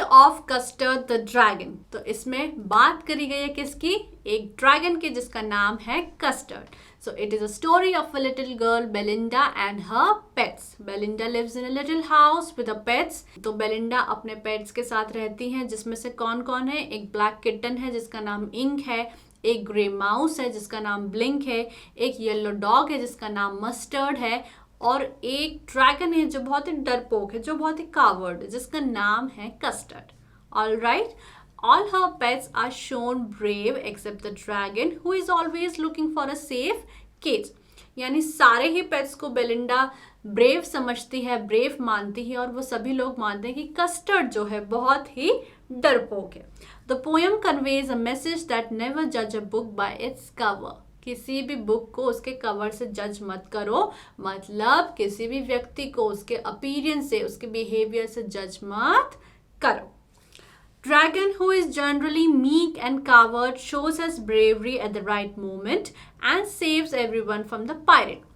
Of custard the dragon. तो इसमें बात करी गई है किसकी? एक ड्रैगन की जिसका नाम है custard. So it is a story of a little girl Belinda and her pets. Belinda lives in a little house with her pets. तो बेलिंडा अपने पेट्स के साथ रहती हैं, जिसमें से कौन कौन है? एक ब्लैक किटन है जिसका नाम इंक है, एक ग्रे माउस है जिसका नाम ब्लिंक है, एक येलो डॉग है जिसका नाम मस्टर्ड है, और एक ड्रैगन है जो बहुत ही डरपोक है, जो बहुत ही कावर्ड है, जिसका नाम है custard. All right, all her pets are shown brave except the dragon who is always looking for a safe cage। यानी सारे ही पेट्स को बेलिंडा ब्रेव समझती है, ब्रेव मानती है, और वो सभी लोग मानते हैं कि कस्टर्ड जो है बहुत ही डरपोक है। The poem conveys a message that never judge a book by its cover। किसी भी बुक को उसके कवर से जज मत करो, मतलब किसी भी व्यक्ति को उसके अपीयरेंस से, उसके बिहेवियर से जज मत करो। Dragon, who is generally meek and coward, shows us bravery at the right moment and saves everyone from the pirate।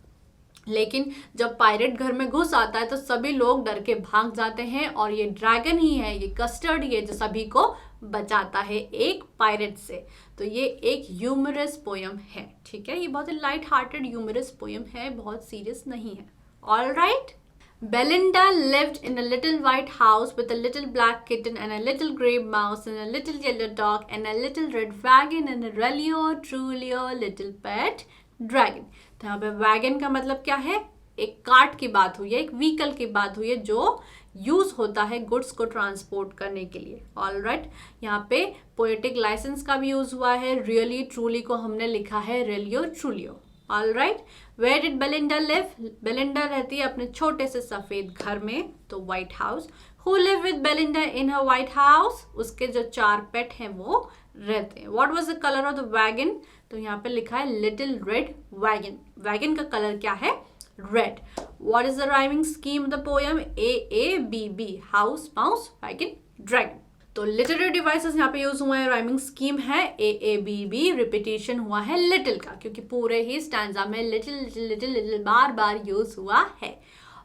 लेकिन जब पायरेट घर में घुस आता है तो सभी लोग डर के भाग जाते हैं, और ये ड्रैगन ही है, ये कस्टर्ड ही है जो सभी को बचाता है एक पायरेट से। तो ये एक ह्यूमरस पोयम है, ठीक है, ये बहुत ही लाइट हार्टेड ह्यूमरस पोयम है, बहुत सीरियस नहीं है। All right, Belinda lived in a little white house with a little black kitten and a little grey mouse and a little yellow dog and a little red wagon and a really truly little pet dragon। तो यहाँ पे wagon का मतलब क्या है? एक cart की बात हुई है, एक व्हीकल की बात हुई है जो यूज होता है गुड्स को ट्रांसपोर्ट करने के लिए। ऑल राइट, यहाँ पे पोएटिक लाइसेंस का भी यूज हुआ है, रियली ट्रूली को हमने लिखा है realio trulio. All right, where did Belinda live? Belinda रहती है अपने छोटे से सफेद घर में, तो white house. Who live with Belinda in her white house? उसके जो 4 पेट हैं वो रहते हैं। What was the colour of the wagon? तो यहाँ पे लिखा है लिटिल रेड वैगन। वैगन का कलर क्या है? Red. What is the rhyming scheme of the poem? AABB, house, mouse, wagon, dragon. तो लिटरेरी डिवाइसेस यहाँ पे यूज हुआ है, राइमिंग स्कीम है AABB, रिपीटेशन हुआ है लिटिल का, क्योंकि पूरे ही स्टैंजा में लिटिल लिटिल लिटिल लिटिल बार बार यूज हुआ है।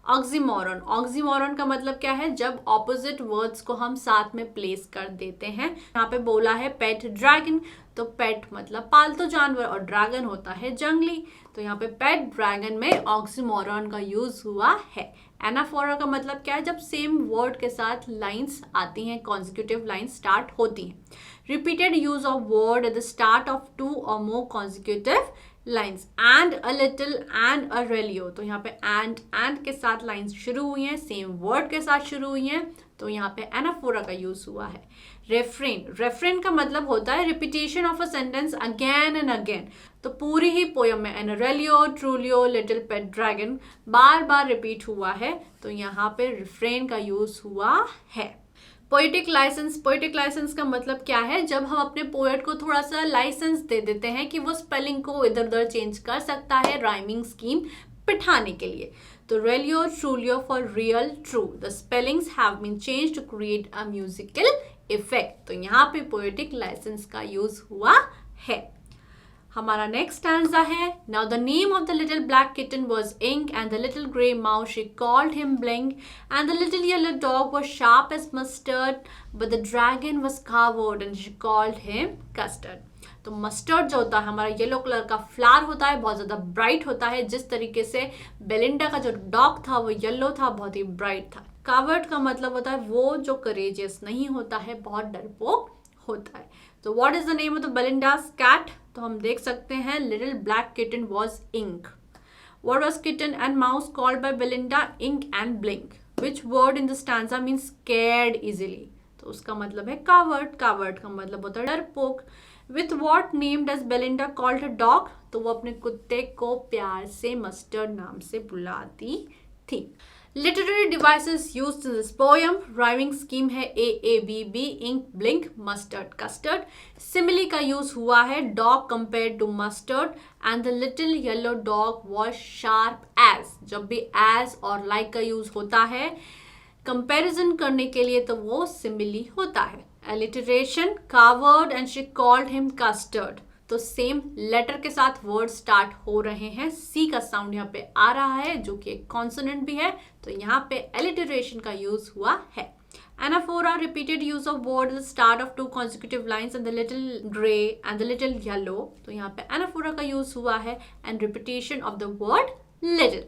ऑक्सीमोरन, ऑक्सीमोरन का मतलब क्या है? जब ऑपोजिट वर्ड्स को हम साथ में प्लेस कर देते हैं। यहाँ पे बोला है पेट ड्रैगन, तो पेट मतलब पालतू जानवर और ड्रैगन होता है जंगली, तो यहाँ पे पेट ड्रैगन में ऑक्सीमोरन का यूज हुआ है। एनाफोरा का मतलब क्या है? जब सेम वर्ड के साथ लाइंस आती हैं, कॉन्जिक्यूटिव लाइंस स्टार्ट होती हैं। Repeated use of word at the start of 2 और more consecutive lines. And a little and a realio, तो यहाँ पे एंड के साथ लाइंस शुरू हुई हैं, सेम वर्ड के साथ शुरू हुई हैं, तो यहाँ पे एनाफोरा का यूज हुआ है। रेफ्रेन, रेफ्रेन का मतलब होता है repetition of a sentence again and again. तो पूरी ही पोयम में एनरेलियो, ट्रूलियो, लिटिल पेट ड्रैगन बार बार रिपीट हुआ है, तो यहाँ पे रिफ्रेन का यूज हुआ है। पोएटिक लाइसेंस, पोएटिक लाइसेंस का मतलब क्या है? जब हम अपने पोएट को थोड़ा सा लाइसेंस दे देते हैं कि वो स्पेलिंग को इधर उधर चेंज कर सकता है राइमिंग स्कीम बिठाने के लिए। तो realio, trulio for real, true, the spellings have been changed to create a musical effect. तो यहाँ पे पोएटिक लाइसेंस का यूज हुआ है। हमारा नेक्स्ट स्टैंजा है, now the name of the little black kitten was Ink and the little grey mouse she called him Blink and the little yellow dog was sharp as mustard but the dragon was coward and she called him Custard. तो mustard जो होता है हमारा yellow colour का flower होता है, बहुत ज़्यादा ब्राइट होता है, जिस तरीके से बेलिंडा का जो डॉग था वो येलो था, बहुत ही ब्राइट था। कावर्ड का मतलब होता है वो जो करेजियस नहीं होता है, बहुत डरपोक होता है। तो what is the name of the Belinda's cat? तो हम देख सकते हैं little black kitten was Ink. What was kitten and mouse called by Belinda? Ink and Blink. Which word in the stanza means scared easily? तो उसका मतलब है coward. Coward का मतलब होता है डरपोक। With what name does Belinda called her dog? तो वो अपने कुत्ते को प्यार से मस्टर्ड नाम से बुलाती थी। Literary devices used in this poem, rhyming scheme है AABB, Ink, Blink, Mustard, Custard. Simile का यूज हुआ है dog compared to mustard and the little yellow dog was sharp as. जब भी एज और लाइक का यूज होता है कंपैरिजन करने के लिए तो वो सिमिली होता है। Alliteration, coward and she called him Custard. तो सेम लेटर के साथ वर्ड स्टार्ट हो रहे हैं, सी का साउंड यहाँ पे आ रहा है जो कि एक कॉन्सोनेंट भी है, तो यहाँ पे एलिटरेशन का यूज हुआ है। Anaphora, repeated use of word at the start of two consecutive lines and the little gray and the little yellow. तो यहाँ पे anaphora का use हुआ है and repetition of the word little.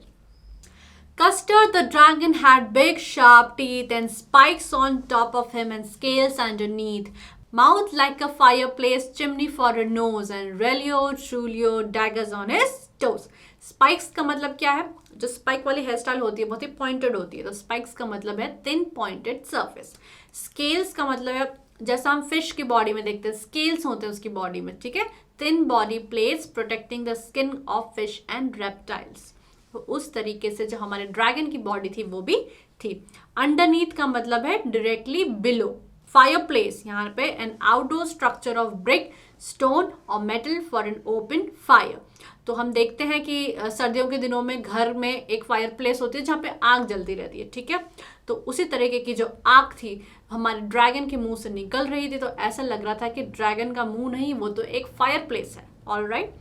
Custard the dragon had big sharp teeth and spikes on top of him and scales underneath. Mouth like a fireplace, chimney for a nose and Relio, Trulio, daggers on his toes. Spikes का मतलब क्या है? जो spike वाली hair style होती है बहुत ही pointed होती है, तो स्पाइक्स का मतलब है थिन पॉइंटेड सरफेस. स्केल्स का मतलब है जैसा हम फिश की बॉडी में देखते हैं स्केल्स होते हैं उसकी बॉडी में, ठीक है. Thin body plates protecting the skin of fish and reptiles. तो उस तरीके से जो हमारे ड्रैगन की बॉडी थी वो भी थी. अंडरनीथ का मतलब है डायरेक्टली बिलो. फायरप्लेस यहाँ पे an outdoor structure of brick, stone और metal for an open fire. तो हम देखते हैं कि सर्दियों के दिनों में घर में एक फायर प्लेस होती है जहाँ पे आग जलती रहती है, ठीक है. तो उसी तरीके की जो आग थी हमारे ड्रैगन के मुंह से निकल रही थी, तो ऐसा लग रहा था कि ड्रैगन का मुंह नहीं, वो तो एक फायर प्लेस है. ऑलराइट.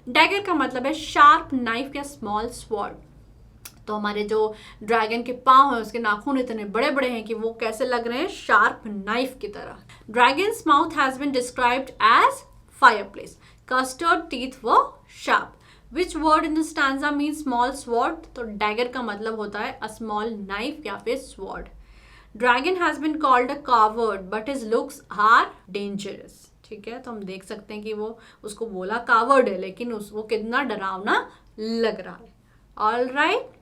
डैगर का मतलब है शार्प नाइफ या स्मॉल स्वॉर्ड. तो हमारे जो ड्रैगन के पाँव हैं उसके नाखून इतने बड़े बड़े हैं कि वो कैसे लग रहे हैं, शार्प नाइफ की तरह. Dragon's mouth has been described as fireplace. Custard teeth व sharp. Which word in the stanza mean small sword. तो डैगर का मतलब होता है अ स्मॉल नाइफ या फिर sword. Dragon has been called a coward but his looks are dangerous. ठीक है, तो हम देख सकते हैं कि वो उसको बोला कावर्ड है लेकिन वो कितना डरावना लग रहा है. All right.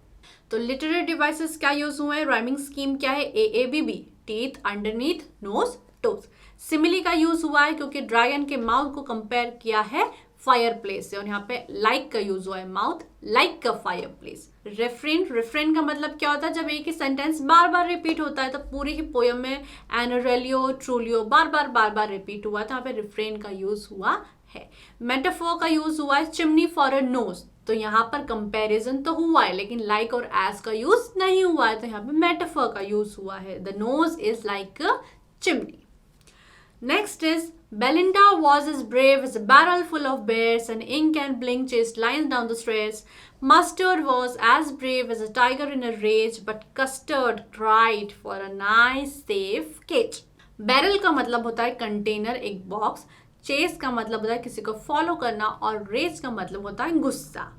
तो लिटरेरी डिवाइसेस क्या यूज हुए हैं, राइमिंग स्कीम क्या है, AABB, teeth, underneath, nose, toes. Simile का यूज हुआ है क्योंकि ड्रैगन के माउथ को कंपेयर किया है फायर प्लेस से, और यहाँ पे लाइक का यूज हुआ है, mouth like a fire place. Refrain का मतलब क्या होता है, जब एक ही सेंटेंस बार बार रिपीट होता है, तो पूरी ही पोयम में एनरेलियो, ट्रूलियो बार बार रिपीट हुआ है, तो यहाँ पे रिफ्रेन का यूज हुआ है. मेटाफोर का यूज हुआ है चिमनी फॉर अ नोज. तो यहाँ पर कंपैरिजन तो हुआ है लेकिन लाइक और एज का यूज नहीं हुआ है, तो यहाँ पे मेटाफोर का यूज हुआ है. The nose is like a chimney. Next is Belinda was as brave as a barrel full of bears, and ink and blink chased lions down the stairs. Mustard was as brave as a tiger in a rage, but Custard cried for a nice safe cage. Barrel का मतलब होता है container, एक box. Chess का मतलब होता है किसी को फॉलो करना, और रेज का मतलब होता है गुस्सा.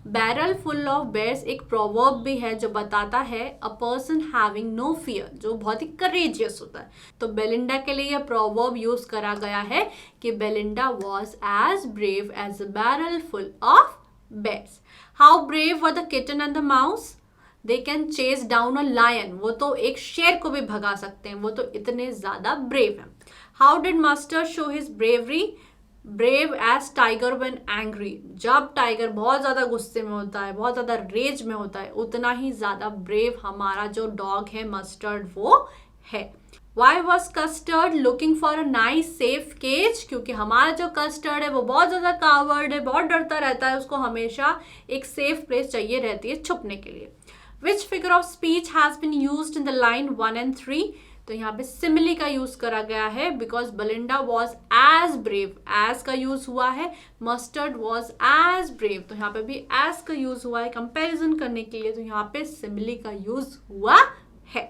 बैरल फुल ऑफ बेयर्स एक प्रोवर्ब भी है जो बताता है a person having no fear, जो बहुत ही करेजियस होता है. तो बेलिंडा के लिए यह प्रोवर्ब यूज करा गया है कि Belinda was as brave as a barrel full of bears. How brave were the kitten and the mouse. They can chase down a lion. वो तो एक शेर को भी भगा सकते हैं, वो तो इतने ज्यादा ब्रेव हैं. How did Mustard show his bravery. Brave as tiger when angry. जब टाइगर बहुत ज़्यादा गुस्से में होता है, बहुत ज़्यादा रेज में होता है, उतना ही ज़्यादा ब्रेव हमारा जो डॉग है मस्टर्ड वो है. Why was Custard looking for a nice safe cage. क्योंकि हमारा जो कस्टर्ड है वो बहुत ज़्यादा कावर्ड है, बहुत डरता रहता है, उसको हमेशा एक सेफ प्लेस चाहिए रहती है छुपने के लिए. Which figure of speech has been used in the line 1 and 3. तो यहाँ पे सिमिली का यूज करा गया है because Belinda was as brave. As का यूज हुआ है. मस्टर्ड वॉज एज ब्रेव, तो यहाँ पे भी एज का यूज हुआ है कंपैरिजन करने के लिए, तो यहाँ पे सिमिली का यूज हुआ है.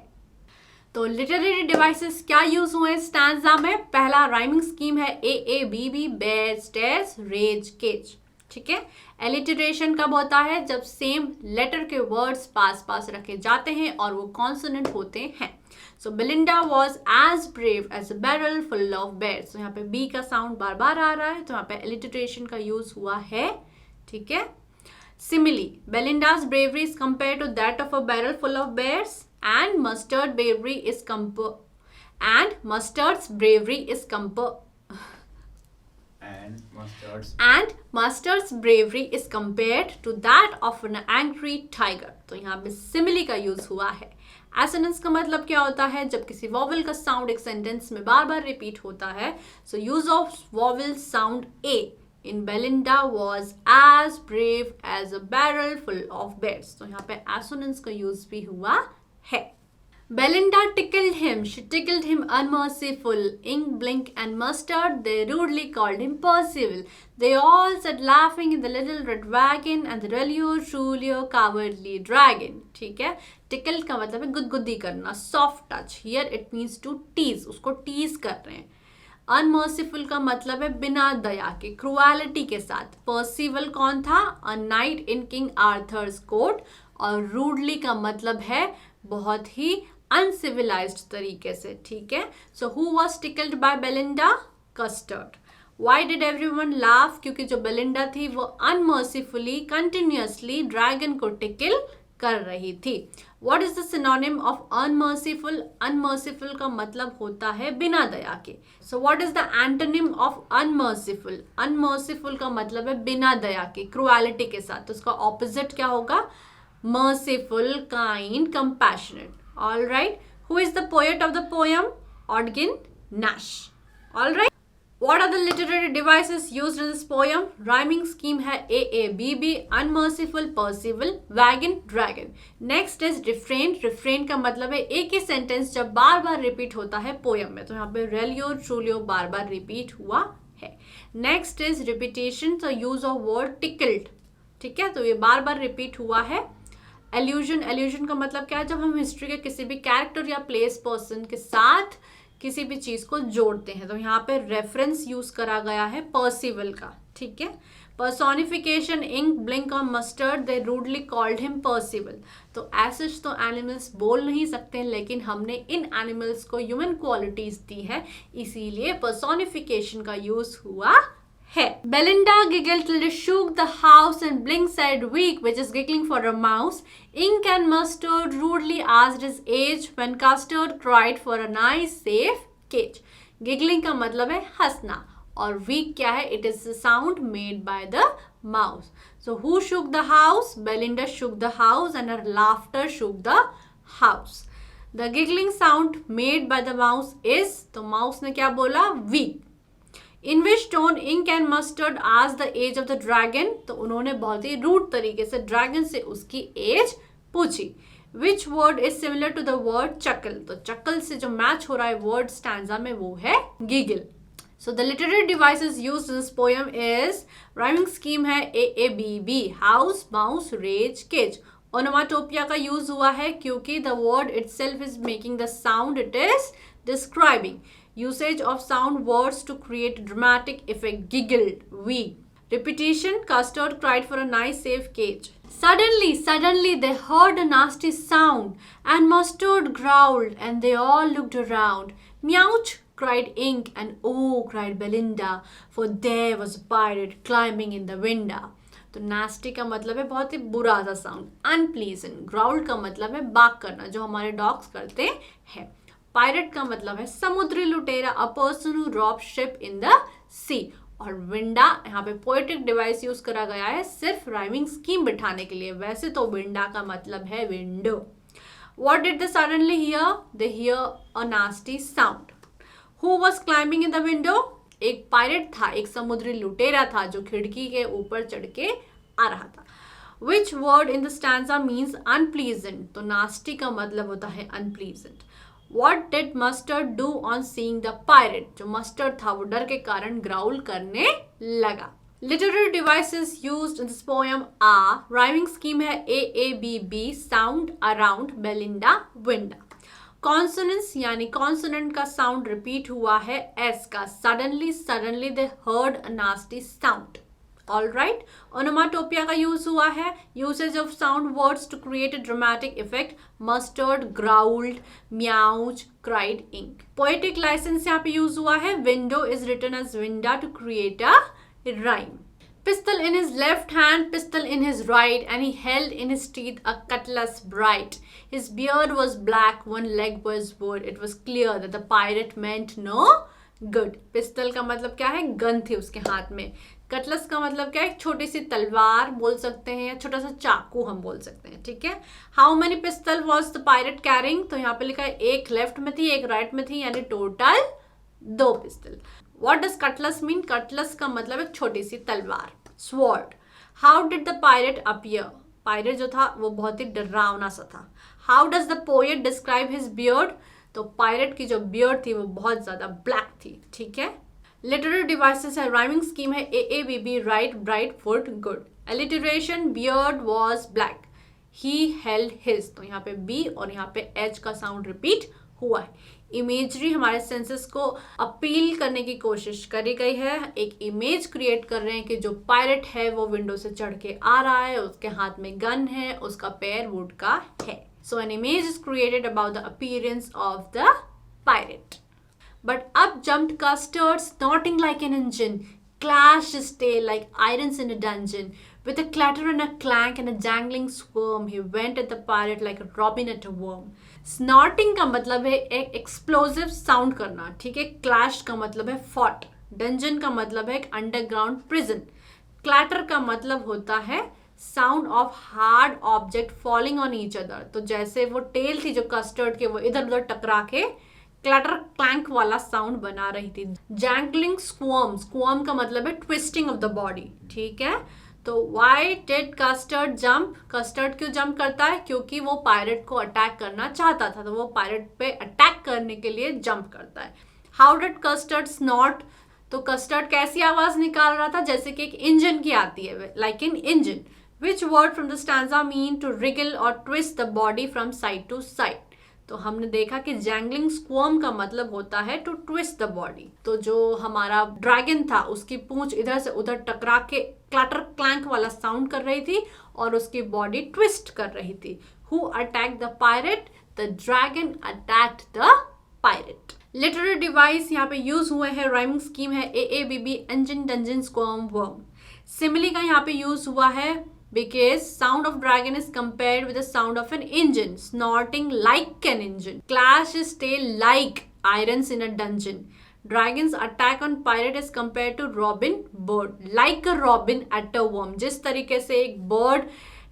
तो लिटरेरी डिवाइसेस क्या यूज हुए स्टैंजा में. पहला राइमिंग स्कीम है AABB, bear, stairs, rage, cage. ठीक है. एलिटरेशन कब होता है, जब सेम लेटर के वर्ड्स पास रखे जाते हैं और वो कॉन्सोनेंट होते हैं. So Belinda was as brave as a barrel full of bears. तो यहाँ पे बी का साउंड बार आ रहा है, तो यहाँ पे एलिटरेशन का यूज हुआ है. ठीक है. Simile, Belinda's bravery is compare to that of a barrel full of bears, and Mustard bravery is and mustard's bravery is compared to that of an angry tiger. तो यहाँ पे सिमिली का use हुआ है. एसोनेंस का मतलब क्या होता है, जब किसी वॉवल का साउंड एक सेंटेंस में बार रिपीट होता है. So use of vowel sound A in Belinda was as brave as a barrel full of bears. तो यहाँ पे एसोनेंस का यूज भी हुआ है. Belinda tickled him. She tickled him unmerciful. Ink, Blink, and Mustard, they rudely called him Percival. They all sat laughing in the little red wagon and the Relio Trulio cowardly dragon. ठीक है, tickled का मतलब है गुदगुदी करना, soft touch. Here it means to tease. उसको tease कर रहे हैं. अनमर्सीफुल का मतलब है बिना दया के, क्रुएलिटी के साथ. पर्सिवल कौन था? A knight in King Arthur's court. और रूडली का मतलब है बहुत ही अनसिविलाइज्ड तरीके से. ठीक है, so who was tickled by Belinda? Custard. Why did everyone laugh? क्योंकि जो बेलिंडा थी वो अनमर्सीफुली कंटिन्यूअसली ड्रैगन को टिकल कर रही थी. What is the synonym of unmerciful? Unmerciful का मतलब होता है बिना दया के. So what is the antonym of unmerciful? Unmerciful का मतलब है बिना दया के, cruelty के साथ. तो उसका opposite क्या होगा? Merciful, kind, compassionate. All right. Who is the poet of the poem? Ogden Nash. All right. What are the literary devices used in this poem? Rhyming scheme है AABB, unmerciful, Percival, wagon, dragon. Next is refrain. Refrain का मतलब है एक ही sentence जब बार बार repeat होता है poem में. तो यहाँ पे रेलियो ट्रूलियो बार बार रिपीट हुआ है. नेक्स्ट इज रिपीटेशन, तो यूज ऑफ वर्ड टिकल्ड. ठीक है, तो ये बार बार रिपीट हुआ है. एल्यूजन. एल्यूजन का मतलब क्या है? जब हम हिस्ट्री के किसी भी कैरेक्टर या प्लेस पर्सन के साथ किसी भी चीज को जोड़ते हैं. तो यहाँ पे रेफरेंस यूज करा गया है पर्सिवल का. ठीक है, पर्सोनिफिकेशन. इंक, ब्लिंक और मस्टर्ड, दे रूडली कॉल्ड हिम पर्सिवल. तो ऐसे तो एनिमल्स बोल नहीं सकते, लेकिन हमने इन एनिमल्स को ह्यूमन क्वालिटीज दी है, इसीलिए पर्सोनिफिकेशन का यूज हुआ है. Belinda giggled till it shook the house and Blink said weak, which is giggling for a mouse. Ink and Mustard rudely asked his age when Custard cried for a nice safe cage. Giggling का मतलब है हंसना, और weak क्या है? It is the sound made by the mouse. So who shook the house? Belinda shook the house and her laughter shook the house. The giggling sound made by the mouse is, तो mouse ने क्या बोला? Weak. In which tone Ink and Mustard asked the age of the dragon? तो उन्होंने बहुत ही rude तरीके से dragon से उसकी एज पूछी. Which word is similar to the word chuckle? तो chuckle से जो मैच हो रहा है वर्ड स्टैंजा में वो है giggle. So the literary devices used in this poem is, rhyming scheme है AABB, house, mouse, rage, cage. Onomatopoeia का यूज हुआ है क्योंकि the word itself is making the sound it is describing. Usage of sound words to create dramatic effect. Giggled, weak. Repetition, Custard cried for a nice safe cage. Suddenly they heard a nasty sound, and Mustard growled, and they all looked around. Meouch, cried Ink, and oh, cried Belinda, for there was a pirate climbing in the window. तो nasty का मतलब है बहुत ही बुरा सा sound. Unpleasant. Growl का मतलब है बाक करना, जो हमारे डॉग्स करते हैं. पायरेट का मतलब है समुद्री लुटेरा, a person who rob ship in the sea. और विंडा, यहाँ पे पोएटिक डिवाइस यूज करा गया है सिर्फ राइमिंग स्कीम बिठाने के लिए. वैसे तो विंडा का मतलब है window. What did they suddenly here? They hear a nasty sound. Who was climbing in the window? एक पायरेट था, एक समुद्री लुटेरा था जो खिड़की के ऊपर चढ़ के आ रहा था. विच word in the stanza means unpleasant? तो नास्टी का मतलब होता है unpleasant. What did Mustard do on seeing the pirate? जो मस्टर्ड था वो डर के कारण ग्राउल करने लगा. Literary devices used in this poem are, rhyming scheme है AABB, sound, around, Belinda, window. Consonants यानी consonant का sound repeat हुआ है S का. Suddenly they heard a nasty sound. All right. Onomatopoeia का यूज हुआ है. Usage of sound words to create a dramatic effect. Mustard, growled, meowed, cried Ink. Poetic license यहाँ पे यूज हुआ है. Window is written as winda to create a rhyme. Pistol in his left hand, pistol in his right, and he held in his teeth a cutlass bright. His beard was black, one leg was wood. It was clear that the pirate meant no good. Pistol का मतलब क्या है? Gun थी उसके हाथ में. Cutlets का मतलब क्या है? एक छोटी सी तलवार बोल सकते हैं, या छोटा सा चाकू हम बोल सकते हैं. ठीक है. How many pistol was the pirate carrying? तो यहाँ पे लिखा है एक लेफ्ट में थी, एक राइट में थी, यानी total 2 pistol. What does cutlets mean? Cutlets का मतलब एक छोटी सी तलवार. Sword. How did the pirate appear? Pirate जो था वो बहुत ही डरावना सा था. How does the poet describe his beard? तो पायरेट की जो बियर्ड थी वो बहुत ज्यादा ब्लैक थी, ठीक है। लिटरेरी डिवाइसेस है, राइमिंग स्कीम है AABB, right, bright, foot, good. Alliteration, beard was black, he held his, तो यहाँ पे बी और यहाँ पे एच का साउंड रिपीट हुआ है। इमेजरी हमारे सेंसेस को अपील करने की कोशिश करी गई है। एक इमेज क्रिएट कर रहे हैं कि जो पायरेट है वो विंडो से चढ़ के आ रहा है, उसके हाथ में गन है, उसका पैर वुड का है। So an image is created about the appearance of the pirate. But up jumped custard, snorting like an engine, clashed his tail like irons in a dungeon. With a clatter and a clank and a jangling squirm, he went at the pirate like a robin at a worm. Snorting का मतलब है एक explosive sound करना, ठीक है। Clash का मतलब है फॉट, डंजन का मतलब है एक अंडरग्राउंड प्रिजन, क्लैटर का मतलब होता है sound of hard object falling on each other. तो जैसे वो टेल थी जो कस्टर्ड के, वो इधर उधर टकरा के क्लैटर क्लैंक वाला साउंड बना रही थी। जैंगलिंग स्क्वर्म, स्क्वर्म का मतलब है ट्विस्टिंग ऑफ द बॉडी, ठीक है। तो why did custard jump? Custard क्यों जंप करता है? क्योंकि वो पायरेट को अटैक करना चाहता था, तो वो पायरेट पे अटैक करने के लिए जंप करता है। How did custard snout? तो कस्टर्ड कैसी आवाज निकाल रहा था? जैसे कि एक इंजन की आती है, like an engine. Which word from the stanza mean to wriggle और twist the body from side to side? तो हमने देखा कि जैंगलिंग स्क्वर्म का मतलब होता है टू ट्विस्ट द बॉडी। तो जो हमारा ड्रैगन था उसकी पूंछ इधर से उधर टकरा के क्लैटर क्लैंक वाला साउंड कर रही थी और उसकी बॉडी ट्विस्ट कर रही थी। Who attack the pirate? The dragon attacked the pirate. Literary device यहाँ पे यूज हुए हैं, राइमिंग स्कीम है AABB, engine, dungeon, squirm, worm. Simile का यहाँ पे यूज हुआ है because sound of dragon is compared with the sound of an engine, snorting like an engine. Clash his tail like irons in a dungeon. Dragon's attack on pirate is compared to robin bird, like a robin at a worm. जिस तरीके से एक bird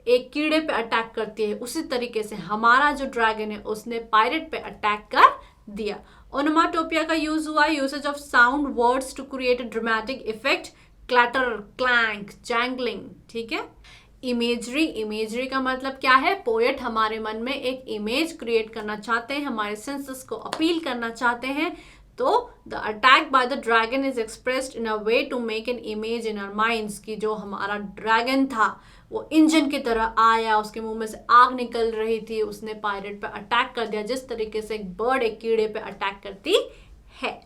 एक कीड़े पे attack करती है, उसी तरीके से हमारा जो ड्रैगन है उसने पायरेट पे अटैक कर दिया। ओनोमाटोपिया का यूज हुआ, usage of sound words to create a dramatic effect, clatter, clank, jangling, ठीक है। इमेजरी, इमेजरी का मतलब क्या है? पोएट हमारे मन में एक इमेज क्रिएट करना चाहते हैं, हमारे सेंसेस को अपील करना चाहते हैं। तो the attack by the dragon is expressed in a way to make an image in our minds, कि जो हमारा ड्रैगन था वो इंजन की तरह आया, उसके मुंह में से आग निकल रही थी, उसने पायरेट पे अटैक कर दिया, जिस तरीके से एक बर्ड एक कीड़े पे अटैक करती है।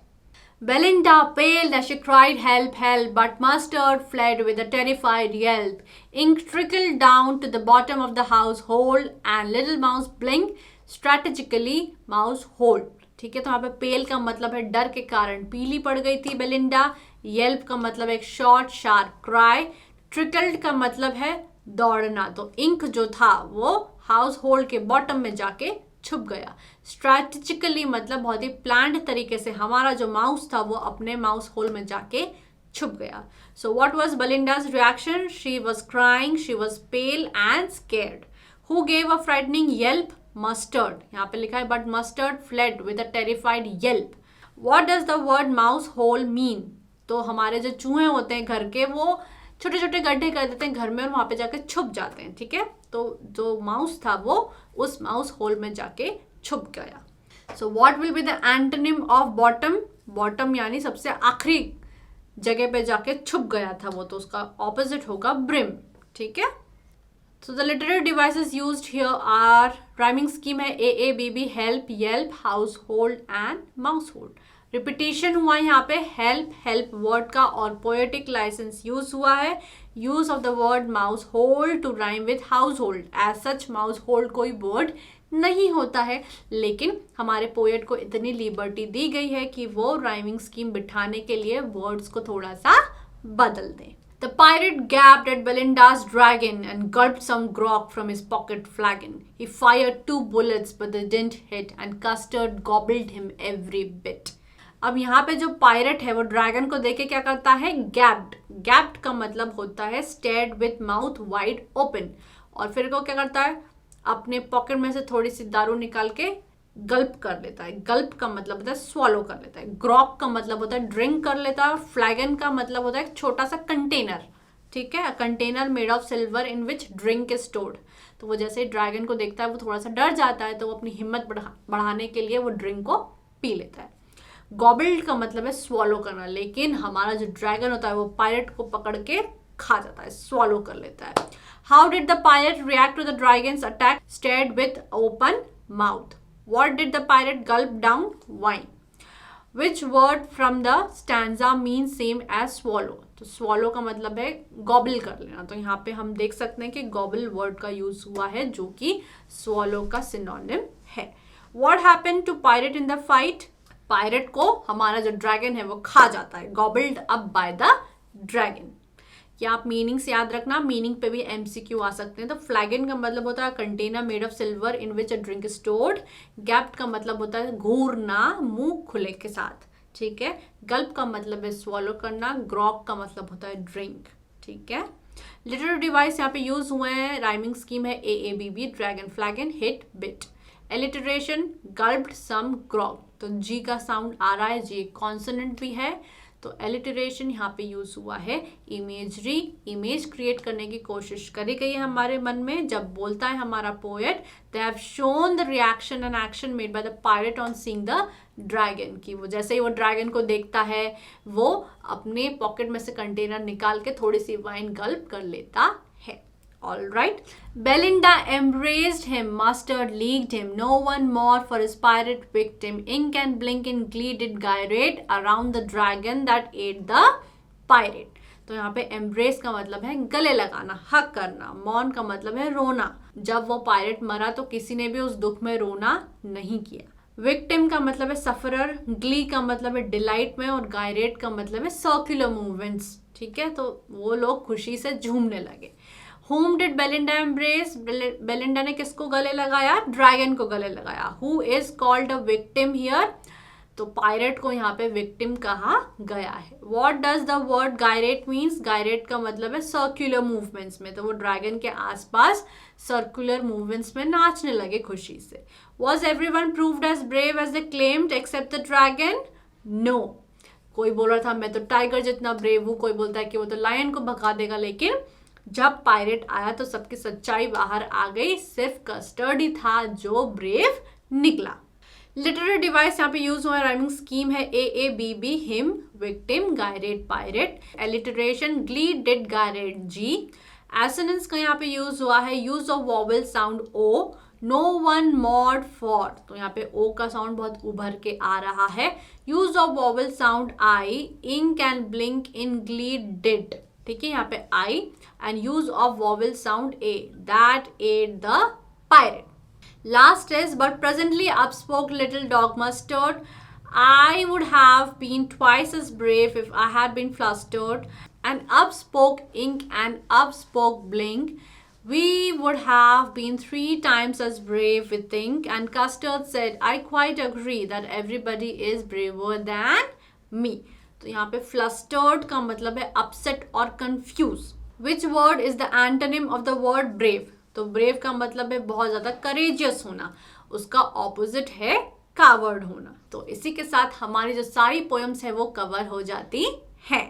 Belinda paled as she cried, help, help, but Mustard fled with a terrified yelp. Ink trickled down to the bottom of the household and little mouse blinked strategically mouse hole. ठीक है, तो यहाँ पे पेल का मतलब है डर के कारण पीली पड़ गई थी बेलिंडा। येल्प का मतलब एक शॉर्ट शार्प क्राई। ट्रिकल्ड का मतलब है दौड़ना। तो इंक जो था वो हाउस होल्ड के बॉटम में जाके छुप गया। स्ट्रैटेजिकली मतलब बहुत ही प्लान्ड तरीके से हमारा जो माउस था वो अपने माउस होल में जाके छुप गया। So what was Belinda's reaction? She was crying, she was pale and scared. Who gave a frightening yelp? Mustard. यहाँ पे लिखा है but Mustard fled with a terrified yelp. What does the word mouse hole mean? तो हमारे जो चूहे होते हैं घर के, वो छोटे छोटे गड्ढे कर देते हैं घर में और वहां पे जाके छुप जाते हैं, ठीक है। तो जो माउस था वो उस माउस होल में जाके छुप गया। So what will be the antonym of bottom? Bottom यानी सबसे आखिरी जगह पे जाके छुप गया था वो, तो उसका ऑपोजिट होगा ब्रिम, ठीक है। So the literary devices used here are, rhyming scheme है AABB, help, yelp, house hold and mouse hold. Repetition हुआ यहाँ पे हेल्प, हेल्प वर्ड का, और पोएटिक लाइसेंस यूज हुआ है। Use of the word mouse hold to rhyme with house hold. As such mouse hold कोई word नहीं होता है, लेकिन हमारे पोएट को इतनी लिबर्टी दी गई है कि वो राइमिंग स्कीम बिठाने के लिए वर्ड्स को थोड़ा सा बदल दें। The pirate gaped at Belinda's dragon and gulped some grog from his pocket flagon. He fired 2 bullets but they didn't hit and Custard gobbled him every bit. अब यहाँ पे जो पायरेट है वो ड्रैगन को देख के क्या करता है? गैप्ड। गैप्ड का मतलब होता है stared with mouth wide open, और फिर वो क्या करता है? अपने पॉकेट में से थोड़ी सी दारू निकाल के गल्प कर लेता है। गल्प का मतलब होता है स्वॉलो कर लेता है। ग्रॉक का मतलब होता है ड्रिंक कर लेता है। और फ्लैगन का मतलब होता है एक छोटा सा कंटेनर, ठीक है, a container made of silver in which drink is stored. तो वो जैसे ड्रैगन को देखता है वो थोड़ा सा डर जाता है, तो वो अपनी हिम्मत बढ़ाने के लिए वो ड्रिंक को पी लेता है। गॉबल्ड का मतलब है स्वॉलो करना, लेकिन हमारा जो ड्रैगन होता है वो पायरेट को पकड़ के खा जाता है, स्वॉलो कर लेता है। How did the pirate react to the dragon's attack? Stared with open mouth. What did the pirate gulp down? Wine. Which word from the stanza mean same as swallow? तो स्वॉलो का मतलब है gobble कर लेना, तो यहाँ पे हम देख सकते हैं कि गॉबल वर्ड का यूज हुआ है जो कि स्वॉलो का सिनोनिम है। What happened to pirate in the fight? Pirate को हमारा जो ड्रैगन है वो खा जाता है, gobbled up by the dragon. क्या आप मीनिंग्स याद रखना, मीनिंग पे भी एमसीक्यू आ सकते हैं। तो फ्लैगन का मतलब होता है container made of silver in which a drink stored. Gapped का मतलब होता है घूरना, मुंह खुले के साथ, ठीक है। गल्प का मतलब है स्वॉलो करना। ग्रॉक का मतलब होता है ड्रिंक, ठीक है। लिटरेरी डिवाइस यहाँ पे यूज हुए हैं, राइमिंग स्कीम है AABB, dragon, flagon, hit, bit. Alliteration, gulped some grog, तो जी का साउंड आ रहा है, जी कॉन्सोनेंट भी है, तो एलिटरेशन यहाँ पे यूज हुआ है। इमेजरी, इमेज क्रिएट करने की कोशिश करी गई है हमारे मन में। जब बोलता है हमारा poet, they have shown the reaction and action made by the pirate on seeing the dragon, कि वो जैसे ही वो ड्रैगन को देखता है वो अपने पॉकेट में से कंटेनर निकाल के थोड़ी सी वाइन गल्प कर लेता है। All right. Belinda embraced him, mustard leaked him, no one more for his pirate victim. Ink and blink in glee did gyrate around the dragon that ate the pirate. तो यहाँ पे embrace का मतलब है गले लगाना, हक करना। mourn का मतलब है रोना। जब वो पायरेट मरा तो किसी ने भी उस दुख में रोना नहीं किया। विक्टिम का मतलब है सफरर, ग्ली का मतलब है डिलाइट में, और गायरेट का मतलब है सर्कुलर मूवमेंट्स, ठीक है। तो वो लोग खुशी से झूमने लगे। Whom did Belinda embrace? Belinda ने किसको गले लगाया? ड्रैगन को गले लगाया। Who is called a victim here? तो पायरेट को यहाँ पे विक्टिम कहा गया है। What does the word gyrate means? gyrate का मतलब है सर्कुलर मूवमेंट्स में, तो वो ड्रैगन के आसपास सर्कुलर मूवमेंट्स में नाचने लगे खुशी से। Was everyone proved as brave as they claimed except the dragon? No. कोई बोल रहा था मैं तो टाइगर जितना ब्रेव हूँ, कोई बोलता है कि वो तो लायन को भगा देगा, लेकिन जब पायरेट आया तो सबकी सच्चाई बाहर आ गई, सिर्फ कस्टर्ड ही था जो ब्रेव निकला। लिटरेरी डिवाइस यहाँ पे यूज हुआ है, राइमिंग स्कीम है AABB, him, victim, gyrate, pirate. Alliteration, glee did gyrate, G. Assonance का यहाँ पे यूज हुआ है, use of vowel sound O, no one mourned for, तो यहाँ पे O का साउंड बहुत उभर के आ रहा है। Use of vowel sound I, ink and blink in glee did, ठीक है, यहाँ पे I, and use of vowel sound A, that ate the pirate. Last is, but presently upspoke little dog mustard, I would have been twice as brave if I had been flustered. And upspoke ink and upspoke blink, we would have been 3 times as brave with ink. And Custard said, I quite agree that everybody is braver than me. तो यहाँ पे flustered का मतलब है upset और confuse. Which word is the antonym of the word brave? तो brave का मतलब है बहुत ज्यादा करेजियस होना, उसका ऑपोजिट है कावर्ड होना। तो इसी के साथ हमारी जो सारी पोएम्स है वो कवर हो जाती हैं।